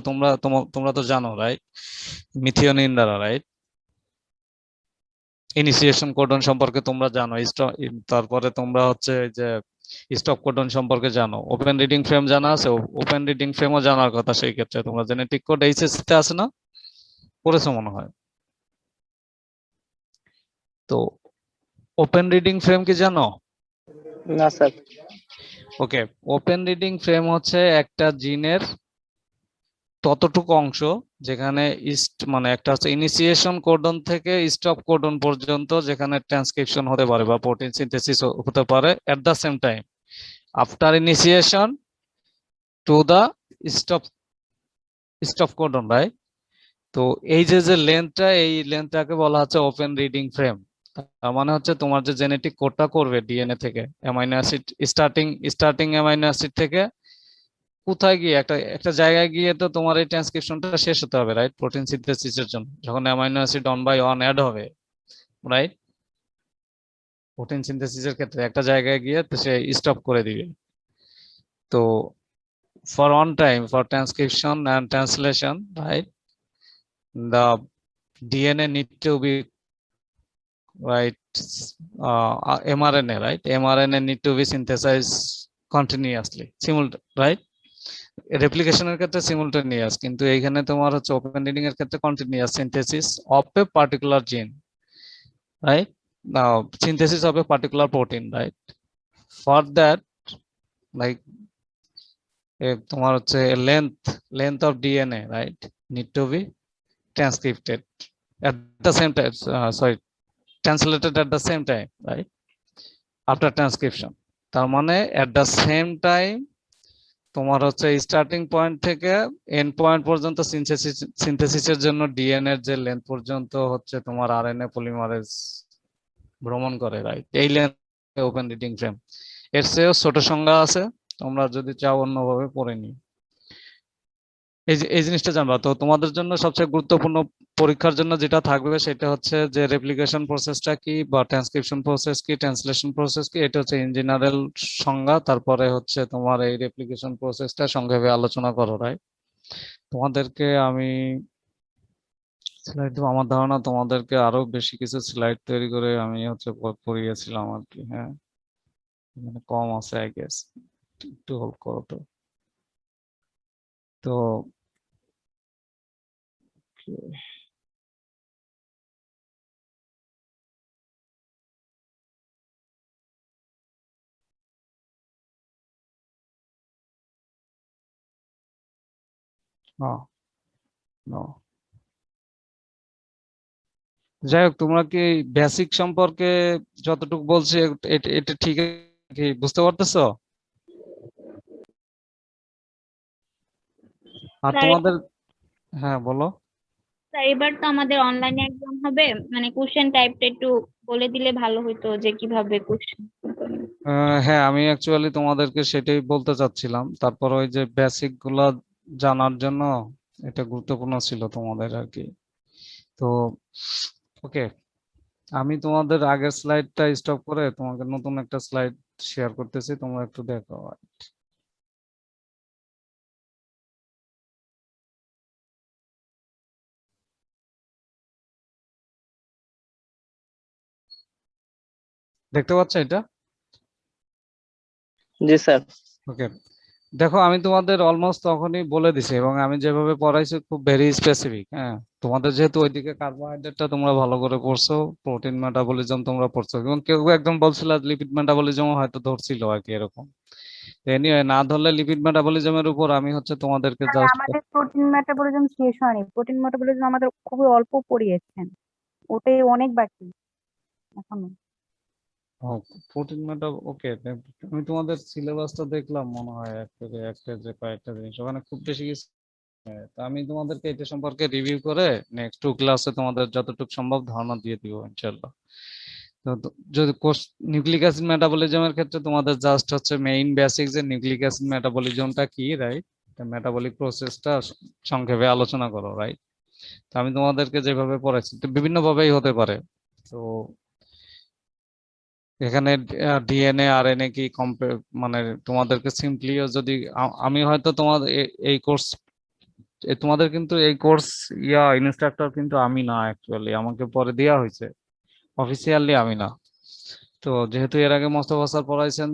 তোমরা তো জানো, রাইট, মিথিওনিন দ্বারা, রাইট? ইনিশিয়েশন কোডন সম্পর্কে তোমরা জানো, তারপরে তোমরা হচ্ছে যে স্টপ কোডন সম্পর্কে জানো, ওপেন রিডিং ফ্রেম জানা আছে, ওপেন রিডিং ফ্রেমও জানার কথা। সেই ক্ষেত্রে তোমরা জেনেটিক কোড এইচএসসি তে আছে না, পড়েছো মনে হয়। তো ওপেন রিডিং ফ্রেম কি জানো?
না স্যার।
ওকে, ওপেন রিডিং ফ্রেম হচ্ছে একটা জিনের ততটুকু অংশ যেখানে মানে একটা হচ্ছে ইনিশিয়েশন কোডন থেকে স্টপ কোডন পর্যন্ত, যেখানে ট্রান্সক্রিপশন হতে পারে বা প্রোটিন সিনথেসিস হতে পারে at the same time, after initiation to the stop stop codon, right? তো এই যে লেন্থটা, এই লেন্থটাকে বলা হচ্ছে ওপেন রিডিং ফ্রেম। তার মানে হচ্ছে তোমার যে জেনেটিক কোডটা করবে ডিএনএ থেকে, amino acid starting amino acid থেকে কোথায় গিয়ে একটা একটা জায়গায় গিয়ে তো তোমার এই ট্রান্সক্রিপশনটা শেষ হতে হবে, রাইট? প্রোটিন সিনথেসিসের জন্য যখন অ্যামাইনো অ্যাসিড 1/1 অ্যাড হবে, রাইট? প্রোটিন সিনথেসিসের ক্ষেত্রে একটা জায়গায় গিয়ে তো সে স্টপ করে দিবে। তো for on time for transcription and translation, right, the DNA need to be, right, mRNA, right, mRNA need to be synthesized continuously, right? রেপ্লিকেশনের ক্ষেত্রে সিমুলটেনিয়াস, কিন্তু এইখানে তোমার হচ্ছে ওপেন রিডিং এর ক্ষেত্রে continuous synthesis of a particular gene, right? Now synthesis of a particular protein, right? For that, like তোমার হচ্ছে length of DNA, right, need to be transcripted at the same time, sorry, translated at the same time, right, after transcription। তার মানে at the same time তোমার হচ্ছে starting point থেকে end point পর্যন্ত সিনথেসিসের জন্য DNA এর যে লেন্থ পর্যন্ত হচ্ছে তোমার আরএনএ পলিমারেজ ভ্রমণ করে, রাইট? এই লেন্থ ওপেন রিডিং ফ্রেম। এর চেয়েও ছোট সংজ্ঞা আছে, তোমরা যদি চাও অন্যভাবে পড়ে নিও। এই জিনিসটা জানবা। তো তোমাদের জন্য সবচেয়ে গুরুত্বপূর্ণ পরীক্ষার জন্য যেটা থাকবে সেটা হচ্ছে যে রেপ্লিকেশন প্রসেসটা কি, বা ট্রান্সক্রিপশন প্রসেস কি, ট্রান্সলেশন প্রসেস কি, এটা হচ্ছে ইন জেনারেল সংজ্ঞা। তারপরে হচ্ছে তোমার এই রেপ্লিকেশন প্রসেসটা সংক্ষেপে আলোচনা করো, রাইট? তোমাদেরকে আমি স্লাইড দেবো, আমার ধারণা তোমাদেরকে আরো বেশি কিছু স্লাইড তৈরি করে আমি হচ্ছে পড়িয়েছিলাম আর কি। হ্যাঁ, মানে কম আছে আই গেস, একটু হেল্প করো তো। তো নো নো। যাই হোক, তোমরা কি বেসিক সম্পর্কে যতটুকু বলছি এটা এটা ঠিক কি বুঝতে পারতেছো? আর
স্যার
তোমাদের, হ্যাঁ বলো।
স্যার এবার তো আমাদের অনলাইনে এক্সাম হবে, মানে কোশ্চেন টাইপটা একটু বলে দিলে ভালো হতো যে কিভাবে কোশ্চেন।
হ্যাঁ, আমি অ্যাকচুয়ালি তোমাদেরকে সেটাই বলতে চাচ্ছিলাম। তারপর ওই যে বেসিক গুলা জানার জন্য এটা গুরুত্বপূর্ণ ছিল তোমাদের আর কি। তো ওকে, আমি তোমাদের আগের স্লাইডটা স্টপ করে তোমাকে নতুন একটা স্লাইড শেয়ার করতেছি, তোমরা একটু দেখো। দেখতে পাচ্ছ এটা?
জি স্যার।
ওকে, দেখো আমি তোমাদের অলমোস্ট তখনই বলে দিছি, এবং আমি যেভাবে পড়াইছি খুব ভেরি স্পেসিফিক। হ্যাঁ, তোমাদের যেহেতু ওইদিকে কার্বোহাইড্রেটটা তোমরা ভালো করে পড়ছো, প্রোটিন মেটাবলিজম তোমরা পড়ছো, এবং কেউ একদম বলছিল লিপিড মেটাবলিজম হয়তো ধরছিল আর কি এরকম। এনিওয়ে, না ধরলে লিপিড মেটাবলিজমের উপর আমি হচ্ছে তোমাদেরকে
স্যার
জাস্ট,
আমাদের প্রোটিন মেটাবলিজম শেষ হয়নি, প্রোটিন মেটাবলিজম আমাদের খুবই অল্প পড়িয়েছেন, ওটাই অনেক বাকি এখনো।
প্রোটিন মেটা ওকে। আমি তোমাদের সিলেবাসটা দেখলাম, মনে হয় একটা যে কয়েকটা জিনিস ওখানে খুব বেশি কিছু। হ্যাঁ, তা আমি তোমাদেরকে এটা সম্পর্কে রিভিউ করে নেক্সট 2 ক্লাসে তোমাদের যতটুকু সম্ভব ধারণা দিয়ে দিব ইনশাল্লাহ। যদি নিউক্লিক অ্যাসিড মেটাবলিজমের ক্ষেত্রে তোমাদের জাস্ট হচ্ছে মেইন বেসিক যে নিউক্লিক অ্যাসিড মেটাবলিজমটা কি, রাইট, মেটাবলিক প্রসেসটা সংক্ষেপে আলোচনা করো, রাইট। তো আমি তোমাদেরকে যেভাবে পড়াইছি তো বিভিন্ন ভাবেই হতে পারে। তো এখানে ডিএনএ আরএনএ কি মানে তোমাদেরকে সিম্পলিও যদি আমি হয়তো তোমাদের এই কোর্স, তোমাদের কিন্তু এই কোর্স ইনস্ট্রাক্টর কিন্তু আমি না, অ্যাকচুয়ালি আমাকে পরে দেওয়া হয়েছে, অফিসিয়ালি আমি না। তো যেহেতু এর আগে মোস্তফা স্যার পড়াইছেন,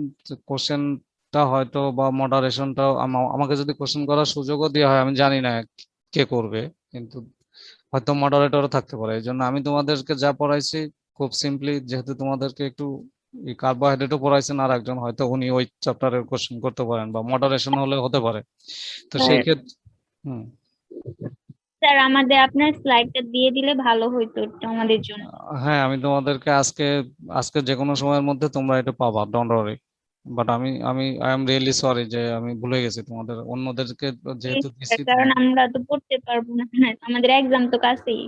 কোশ্চেনটা হয়তো বা মডারেশনটাও আমাকে যদি কোশ্চেন করার সুযোগও দেওয়া হয়, আমি জানি না কে করবে, কিন্তু হয়তো মডারেটরও থাকতে পারে। এই জন্য আমি তোমাদেরকে যা পড়াইছি খুব সিম্পলি, যেহেতু তোমাদেরকে একটু কার্বোহাইড্রেটও পড়াইছেন আর একজন, হয়তো উনি ওই চ্যাপ্টারের কোশ্চেন করতে পারেন, বা মডারেশন হলে হতে পারে। তো সেই
স্যার
ক্ষেত্রে হুম,
স্যার আমাদের আপনার স্লাইডটা দিয়ে দিলে ভালো হতো একটু আমাদের জন্য।
হ্যাঁ, আমি তোমাদেরকে আজকে আজকে যে কোনো সময়ের মধ্যে তোমরা এটা পাবা, ডোন্ট ওয়ারি। বাট আমি আমি আই এম রিয়েলি সরি যে আমি ভুলে গেছি তোমাদের অন্যদেরকে
Please,
যেহেতু
স্যার,
দিচ্ছি
কারণ আমরা তো পড়তে পারবো না, আমাদের এক্সাম তো কাছেই।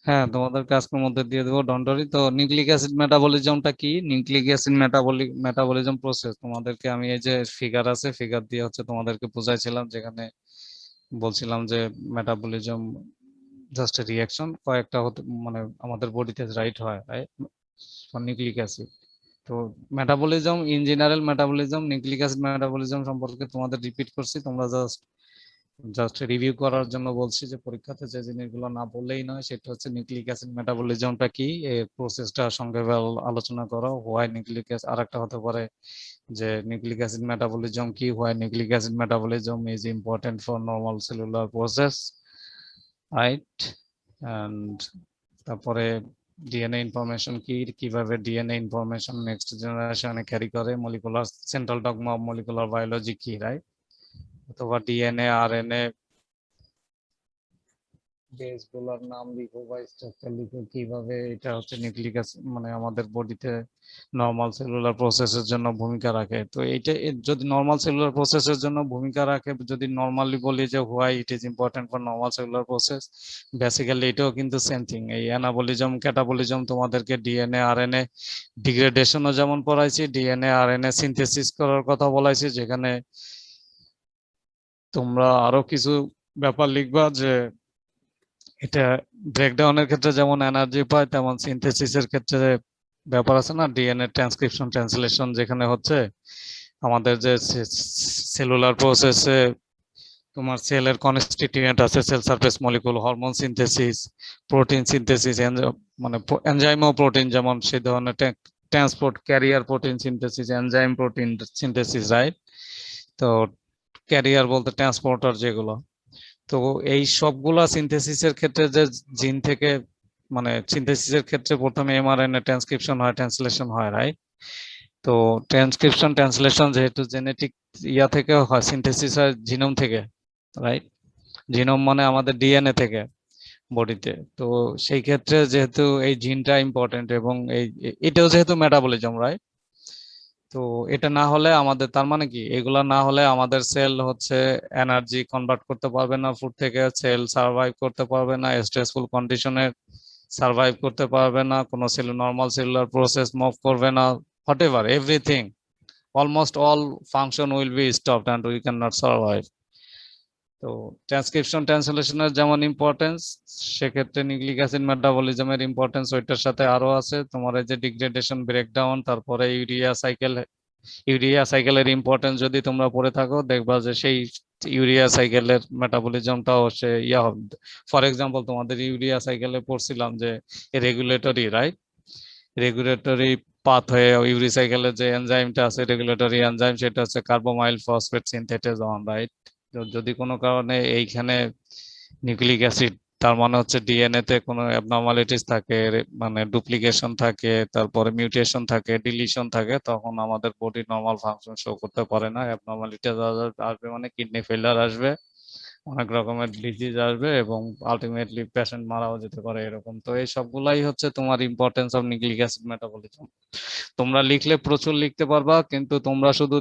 হ্যাঁ, তোমাদেরকে আজকের মধ্যে দিয়ে দেবো, ডোন্ট ওয়ারি। তো নিউক্লিক অ্যাসিড মেটাবলিজমটা কি, নিউক্লিক অ্যাসিড মেটাবলিজম প্রসেস তোমাদেরকে আমি এই যে ফিগার আছে, ফিগার দিয়ে হচ্ছে তোমাদেরকে বুঝাইছিলাম, যেখানে বলছিলাম যে মেটাবলিজম জাস্ট রিয়াকশন কয়েকটা হতে, মানে আমাদের বডিতে রাইট হয়, রাইট, নিউক্লিক অ্যাসিড। তো metabolism in general, metabolism nucleic acid metabolism সম্পর্কে তোমাদের রিপিট করছি, তোমরা জাস্ট রিভিউ করার জন্য বলছি, যে পরীক্ষাতে যে জিনিসগুলো না বললেই নয় সেটা হচ্ছে নিউক্লিক অ্যাসিড মেটাবলিজমটা কি, এই প্রসেসটা সংক্ষেপে আলোচনা করো। হোয়াই নিউক্লিক অ্যাসিড, আর একটা হতে পারে যে নিউক্লিক অ্যাসিড মেটাবলিজম কি, why nucleic acid metabolism is important for normal cellular process, right. And তারপরে ডিএনএ ইনফরমেশন কি, কিভাবে ডিএনএ ইনফরমেশন নেক্সট জেনারেশনে ক্যারি করে, molecular central dogma of molecular biology কি, রাইট, অথবা ডিএনএ আরএনএ বেস গুলোর নাম লিখো বা স্ট্রাকচার লিখো, কিভাবে এটা হচ্ছে নিউক্লিক অ্যাসিড মানে আমাদের বডিতে নর্মাল সেলুলার প্রসেসের জন্য ভূমিকা রাখে। তো এইটা যদি নর্মাল সেলুলার প্রসেসের জন্য ভূমিকা রাখে, যদি নর্মালি বলি যে why it is important for normal cellular process, basically এটাও কিন্তু সেম থিং। এই অ্যানাবলিজম ক্যাটাবলিজম তোমাদেরকে ডিএনএ আরএনএ ডিগ্রেডেশনও যেমন পড়াইছি, ডিএনএ আরএনএ সিনথেসিস করার কথা বলাইছি, যেখানে তোমরা আরো কিছু ব্যাপার লিখবা, যে এটা ব্রেকডাউনের ক্ষেত্রে যেমন এনার্জি পায়, তেমন সিনথেসিসের ক্ষেত্রে ব্যাপার আছে না, ডিএনএ ট্রান্সক্রিপশন ট্রান্সলেশন, যেখানে হচ্ছে আমাদের যে সেলুলার প্রসেসে তোমার সেলের কনস্টিটিউয়েন্ট আছে, cell surface molecule, hormone synthesis, protein synthesis, মানে এনজাইম ও প্রোটিন, যেমন সেই ধরনের transport carrier protein synthesis, enzyme protein synthesis, right. তো ক্যারিয়ার বলতে ট্রান্সপোর্টার যেগুলো। তো এই সবগুলা সিনথেসিসের ক্ষেত্রে যে জিন থেকে, মানে সিনথেসিসের ক্ষেত্রে প্রথমে এমআরএনএ ট্রান্সক্রিপশন হয়, ট্রান্সলেশন হয়, রাইট। তো ট্রান্সক্রিপশন ট্রান্সলেশন যেহেতু জেনেটিক থেকে হয়, সিনথেসিস হয় জিনোম থেকে, রাইট। জিনোম মানে আমাদের ডিএনএ থেকে বডিতে। তো সেই ক্ষেত্রে যেহেতু এই জিনটা ইম্পর্টেন্ট এবং এটাও যেহেতু মেটাবলিজম, রাইট? তো এটা না হলে আমাদের, তার মানে কি, এগুলা না হলে আমাদের সেল হচ্ছে এনার্জি কনভার্ট করতে পারবে না ফুড থেকে, সেল সার্ভাইভ করতে পারবে না, স্ট্রেসফুল কন্ডিশনে সার্ভাইভ করতে পারবে না, কোনো cell normal cellular process move করবে না, whatever everything, almost all function will be stopped and we can not survive. তো ট্রান্সক্রিপশন ট্রান্সলেশনের যেমন ইম্পর্টেন্স, সেক্ষেত্রে নিউক্লিক অ্যাসিড মেটাবলিজমের ইম্পর্টেন্স ওইটার সাথে আরো আছে। তোমার এই যে ডিগ্রেডেশন ব্রেকডাউন, তারপরে ইউরিয়া সাইকেলের ইম্পর্টেন্স যদি তোমরা পড়ে থাকো, দেখবা যে সেই ইউরিয়া সাইকেলের মেটাবলিজমটাও সে ইয়া হবে। ফর এক্সাম্পল তোমাদের ইউরিয়া সাইকেলে পড়ছিলাম যে রেগুলেটরি, রাইট? রেগুলেটরি পাথ হয়ে ইউরি সাইকেলের যে এনজাইমটা আছে, রেগুলেটরি এনজাইম, সেটা হচ্ছে কার্বোমাইল ফসফেট সিনথেটেজ অন, রাইট? যদি কোনো কারণে এইখানে নিউক্লিক অ্যাসিড, তার মানে হচ্ছে ডিএনএ তে কোনো অ্যাবনর্মালিটিস থাকে, মানে ডুপ্লিকেশন থাকে, তারপরে মিউটেশন থাকে, ডিলিশন থাকে, তখন আমাদের বডি নর্মাল ফাংশন শো করতে পারে না। অ্যাবনর্মালিটিস আসবে মানে কিডনি ফেলিয়ার আসবে, অনেক রকমের ডিজিজ আসবে এবং আলটিমেটলি পেশেন্ট মারাও যেতে পারে এরকম। তো এই সবগুলাই হচ্ছে তোমার importance of nucleic acid metabolism. তোমরা লিখলে প্রচুর লিখতে পারবা, কিন্তু তোমরা শুধু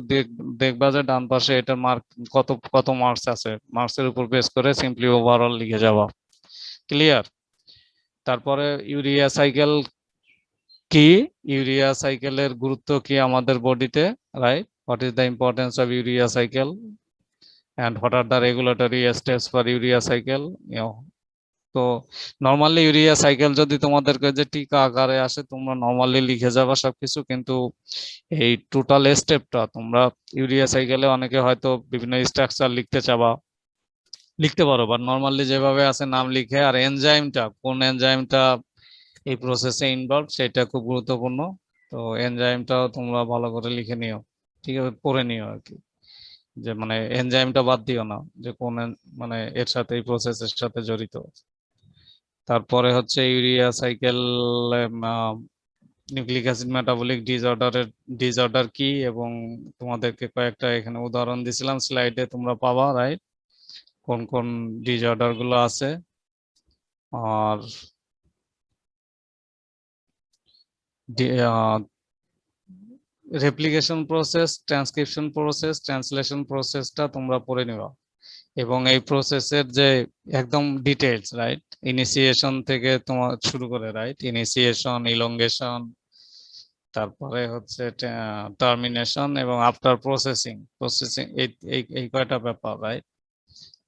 দেখবা যে ডান পাশে এটার মার্ক কত কত মার্কস আছে, মার্কসের উপর বেস করে সিম্পলি ওভারঅল লিখে যাবা। ক্লিয়ার? তারপরে ইউরিয়া সাইকেল কি, ইউরিয়া সাইকেলের গুরুত্ব কি আমাদের বডিতে, right? What is the importance of urea cycle and what are the regulatory steps for urea cycle? তো নর্মালি ইউরিয়া সাইকেল যদি তোমাদেরকে যে টিকা আকারে আসে, তোমরা নর্মালি লিখে যাবা সবকিছু, কিন্তু এই টোটাল স্টেপটা তোমরা ইউরিয়া সাইকেলে অনেকে হয়তো বিভিন্ন স্ট্রাকচার লিখতে চাবা, লিখতে পারো, বাট নর্মালি যেভাবে আছে নাম লিখে, আর এনজাইমটা কোন এনজাইমটা এই প্রসেসে ইনভলভ সেটা খুব গুরুত্বপূর্ণ। তো এনজাইমটাও তোমরা ভালো করে লিখে নিও, ঠিক আছে, পড়ে নিও আর কি, যে মানে এনজাইমটা বাদ দিও না, যে কোন মানে এর সাথে এই প্রসেসের সাথে জড়িত। তারপরে হচ্ছে urea cycle nucleic acid metabolic disorder কি, এবং তোমাদেরকে কয়েকটা এখানে উদাহরণ দিছিলাম স্লাইডে, তোমরা পাবা, রাইট? কোন কোন ডিসঅর্ডার গুলো আছে। আর replication process, transcription process, translation প্রসেসটা তোমরা পড়ে নিবা, এবং এই প্রসেসের যে একদম ডিটেইলস, রাইট? ইনিশিয়েশন থেকে তোমার শুরু করে, রাইট? ইনিশিয়েশন, ইলংগেশন, তারপরে হচ্ছে টার্মিনেশন এবং আফটার প্রসেসিং এই কয়টা ব্যাপার, রাইট?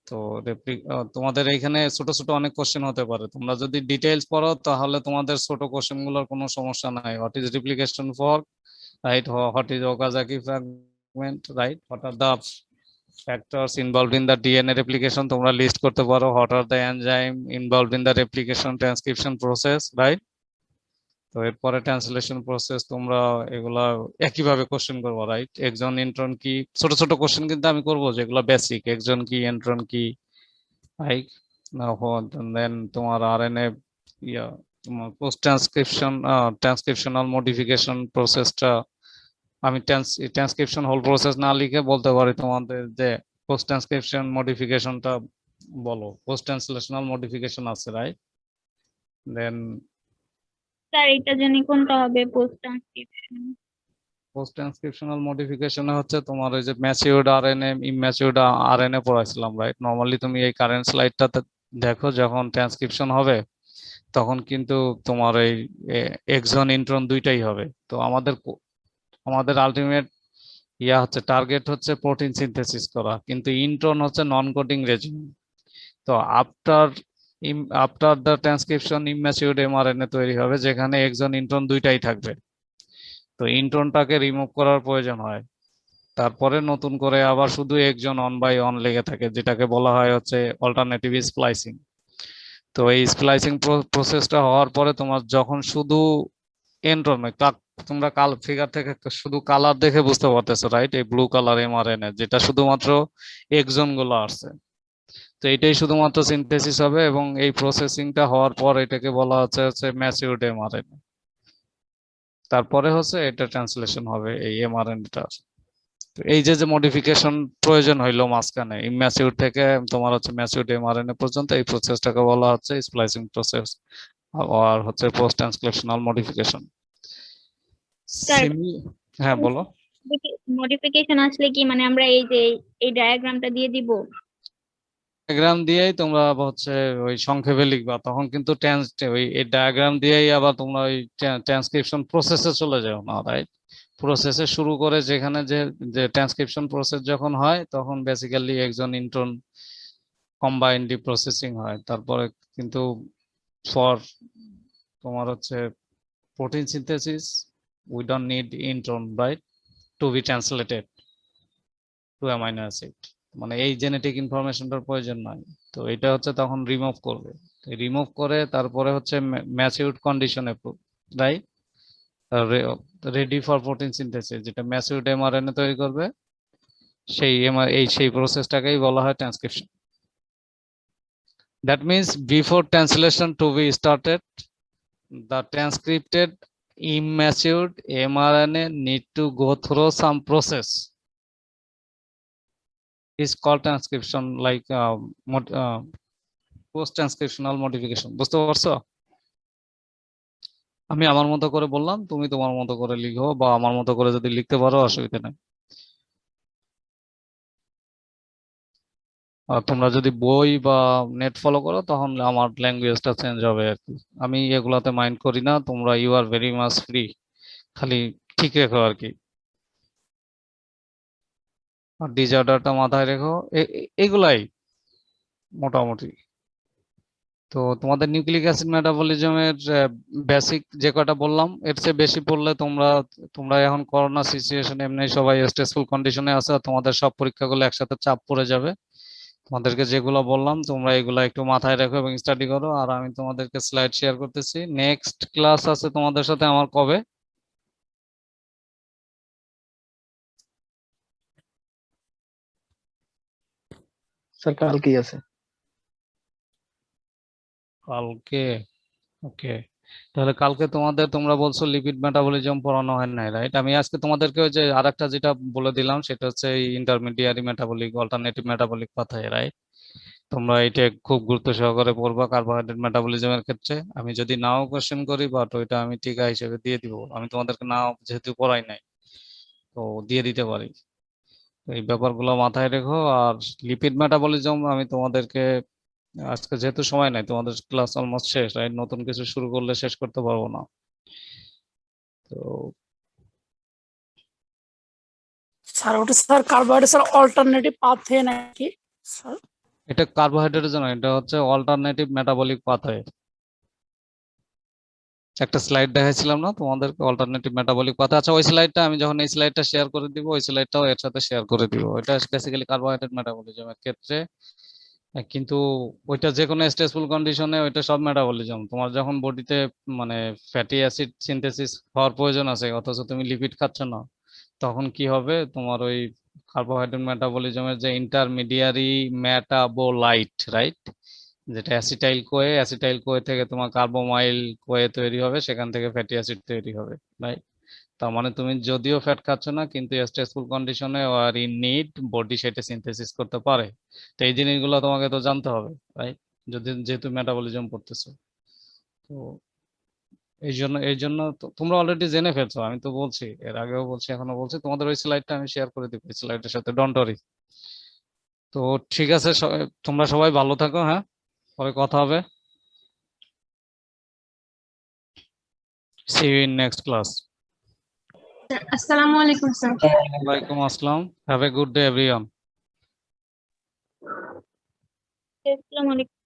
তো তোমাদের এখানে ছোট ছোট অনেক কোশ্চেন হতে পারে, তোমরা যদি ডিটেইলস পড়ো তাহলে তোমাদের ছোট কোশ্চেন গুলোর কোনো সমস্যা নাই। What is replication fork, right? What is Okazaki fragment, right? What are the factors involved in the DNA replication? তোমরা লিস্ট করতে পারো। What are the enzyme involved in the replication transcription process, right? তো এরপরে translation process তোমরা এগুলা একইভাবে question করবো, right? একজন ইন্ট্রন কি, ছোট ছোট কোশ্চেন কিন্তু আমি করবো যেগুলো বেসিক, একজন কি, ইন্ট্রন কি, রাইট? দেন তোমার আরএনএ ইয়া, তোমার পোস্ট ট্রান্সক্রিপশনাল মডিফিকেশন প্রসেসটা আমি ট্রান্সক্রিপশন হোল প্রসেস না লিখে বলতে পারি তোমাদের যে পোস্ট ট্রান্সক্রিপশন মডিফিকেশনটা বলো, পোস্ট ট্রান্সলেশনাল মডিফিকেশন আছে, রাইট? দেন
স্যার এটা জানি কোনটা হবে পোস্ট ট্রান্সক্রিপশন?
পোস্ট ট্রান্সক্রিপশনাল মডিফিকেশনে হচ্ছে তোমার ওই যে ম্যাচিউরড আরএনএ, ইম্যাচিউরড আরএনএ পড়াইছিলাম, রাইট? নরমালি তুমি এই কারেন্ট স্লাইডটাতে দেখো, যখন ট্রান্সক্রিপশন হবে তখন কিন্তু তোমার এই এক্সন ইন্ট্রন দুইটাই হবে। তো আমাদের আলটিমেট ইয়া হচ্ছে, টার্গেট হচ্ছে প্রোটিন সিনথেসিস করা, কিন্তু ইন্ট্রন হচ্ছে নন কোডিং রেজিম। তো আফটার দ্য ট্রান্সক্রিপশন ইম্যাচিউরড এমআরএনএ তৈরি হবে, যেখানে এক্সন ইন্ট্রন দুইটাই থাকবে। তো ইন্ট্রনটাকে রিমুভ করার প্রয়োজন হয়, তারপরে নতুন করে আবার শুধু একজন অন বাই অন লেগে থাকে, যেটাকে বলা হয় হচ্ছে অল্টারনেটিভ স্প্লাইসিং। তো এই স্প্লাইসিং প্রসেসটা হওয়ার পরে তোমার যখন শুধু এন্ট্রন, তোমরা ফিগার থেকে শুধু কালার দেখে বুঝতে পারতেছো, রাইট? এই ব্লু কালার এমআরএনএ, যেটা শুধুমাত্র এক্সন গুলো আসছে। তো এটাই শুধুমাত্র সিনথেসিস হবে, এবং এই প্রসেসিংটা হওয়ার পর এটাকে বলা হচ্ছে ম্যাচিউরড এমআরএনএ। তারপরে হচ্ছে এটা ট্রান্সলেশন হবে এই এমআরএনএটা। তো এই যে যে মডিফিকেশন প্রয়োজন হইলো মাঝখানে ইম্যাচিউর থেকে তোমার হচ্ছে ম্যাচিউর এমআরএনএ পর্যন্ত, এই প্রসেসটাকে বলা হচ্ছে স্প্লাইসিং প্রসেস আর হচ্ছে পোস্ট ট্রান্সক্রিপশনাল মডিফিকেশন।
স্যার
হ্যাঁ বলো।
মডিফিকেশন আসলে কি মানে আমরা এই যে এই ডায়াগ্রামটা দিয়ে দিব?
ডায়াগ্রাম দিয়েই তোমরা হচ্ছে ওই সংক্ষেপে লিখবা, তখন কিন্তু ওই ডায়াগ্রাম দিয়েই আবার তোমরা ওই ট্রান্সক্রিপশন প্রসেসে চলে যাও না, রাইট? প্রসেসে শুরু করে যেখানে যে যে ট্রান্সক্রিপশন প্রসেস যখন হয় তখন বেসিক্যালি একজন ইন্ট্রন কম্বাইন্ডলি প্রসেসিং হয়, তারপরে কিন্তু ফর তোমার হচ্ছে protein synthesis we don't need intron, right, to be translated to amino acid, মানে এই জেনেটিক ইনফরমেশনটার প্রয়োজন নয়। তো এটা হচ্ছে তখন রিমুভ করবে, রিমুভ করে তারপরে হচ্ছে ম্যাচিউরড কন্ডিশনে, right, ready for protein synthesis, যেটা ম্যাচিউরড এমআরএনএ তৈরি করবে, সেই প্রসেসটাকেই বলা হয় transcription. That means before translation to be started, the transcripted immature mRNA need to go through some process is called transcription, like post transcriptional modification. বুঝতে পারছো? আমি আমার মতো করে বললাম, তুমি তোমার মতো করে লিখো, বা আমার মতো করে যদি লিখতে পারো অসুবিধা নেই। আর তোমরা যদি বই বা নেট ফলো করো তখন আমার ল্যাঙ্গুয়েজটা চেঞ্জ হবে আর কি। আমি এগুলাতে মাইন্ড করি না, তোমরা you are very much free, খালি ঠিক রেখো আর কি। আর ডিসঅর্ডারটা মাথায় রেখো, এগুলাই মোটামুটি। তো তোমাদের নিউক্লিক অ্যাসিড মেটাবলিজমের বেসিক যে কটা বললাম, এর চেয়ে বেশি পড়লে তোমরা এখন করোনা সিচুয়েশন, এমনি সবাই স্ট্রেসফুল কন্ডিশনে আছে, আর তোমাদের সব পরীক্ষাগুলো একসাথে চাপ পড়ে যাবে। তোমাদেরকে যেগুলো বললাম তোমরা এগুলো একটু মাথায় রাখো এবং স্টাডি করো। আর আমি তোমাদেরকে স্লাইড শেয়ার করতেছি। নেক্সট ক্লাস আছে তোমাদের সাথে আমার কবে?
স্যার কালকেই আছে।
কালকে? ওকে, তাহলে কালকে তোমরা বলছো লিপিড মেটাবলিজম পড়ানো হয় নাই, রাইট? আমি আজকে তোমাদেরকে ওই যে আরেকটা যেটা বলে দিলাম সেটা হচ্ছে intermediary metabolic alternative metabolic pathway, right? তোমরা এটা খুব গুরুত্ব সহকারে পড়বা কার্বোহাইড্রেট মেটাবলিজমের ক্ষেত্রে। আমি যদি নাও কোশ্চেন করি, বাট ওইটা আমি টিকা হিসেবে দিয়ে দিব, আমি তোমাদেরকে নাও যেহেতু পড়াই নাই তো দিয়ে দিতে পারি। তো এই ব্যাপারগুলো মাথায় রেখো। আর লিপিড মেটাবলিজম আমি তোমাদেরকে আজকে যেহেতু সময় নাই, তোমাদের ক্লাস অলমোস্ট শেষ, রাইট? নতুন কিছু শুরু করলে শেষ করতে পারবো না। তো
স্যার ওটা sir carbohydrate sir alternative pathway নাকি স্যার?
এটা কার্বোহাইড্রেটের জন্য, এটা হচ্ছে অল্টারনেটিভ মেটাবলিক পাথওয়ে। একটা স্লাইড দেখাইছিলাম না তোমাদেরকে, অল্টারনেটিভ মেটাবলিক পাথওয়ে। আচ্ছা, ওই স্লাইডটা আমি যখন এই স্লাইডটা শেয়ার করে দিব, ওই স্লাইডটাও এর সাথে শেয়ার করে দিব। এটা বেসিক্যালি কার্বোহাইড্রেট মেটাবলিজমের ক্ষেত্রে, কিন্তু ওইটা যে কোনো স্ট্রেসফুল কন্ডিশনে ওইটা সব মেটাবলিজম। তোমার যখন বডিতে মানে ফ্যাটি অ্যাসিড সিনথেসিস হওয়ার প্রয়োজন আছে অথচ তুমি লিপিড খাচ্ছ না, তখন কি হবে? তোমার ওই কার্বোহাইড্রেট মেটাবলিজমের যে ইন্টারমিডিয়ারি মেটাবোলাইট, রাইট, যেটা অ্যাসিটাইল কোয়ে থেকে তোমার কার্বোমাইল কোয়ে তৈরি হবে, সেখান থেকে ফ্যাটি অ্যাসিড তৈরি হবে, রাইট? তার মানে তুমি যদিও ফ্যাট খাচ্ছ না, কিন্তু স্ট্রেসফুল কন্ডিশনে আর ইন নিড বডি সেটা সিনথেসিস করতে পারে। তো এই জিনিসগুলো তোমাকে তো জানতে হবে, রাইট, যেহেতু মেটাবলিজম পড়তেছো। তো এই জন্য তোমরা অলরেডি জেনে ফেলছো, আমি তো বলছি, এর আগেও বলছি, এখনো বলছি। তোমাদের ওই স্লাইডটা আমি শেয়ার করে দিব, ওই স্লাইডের সাথে, ডোন্ট ওয়ারি। তো ঠিক আছে, তোমরা সবাই ভালো থাকো, হ্যাঁ, পরে কথা হবে। See you in next class.
আসসালামু আলাইকুম স্যার।
ওয়ালাইকুম আসসালাম। Have a good day everyone.
আসসালামু আলাইকুম।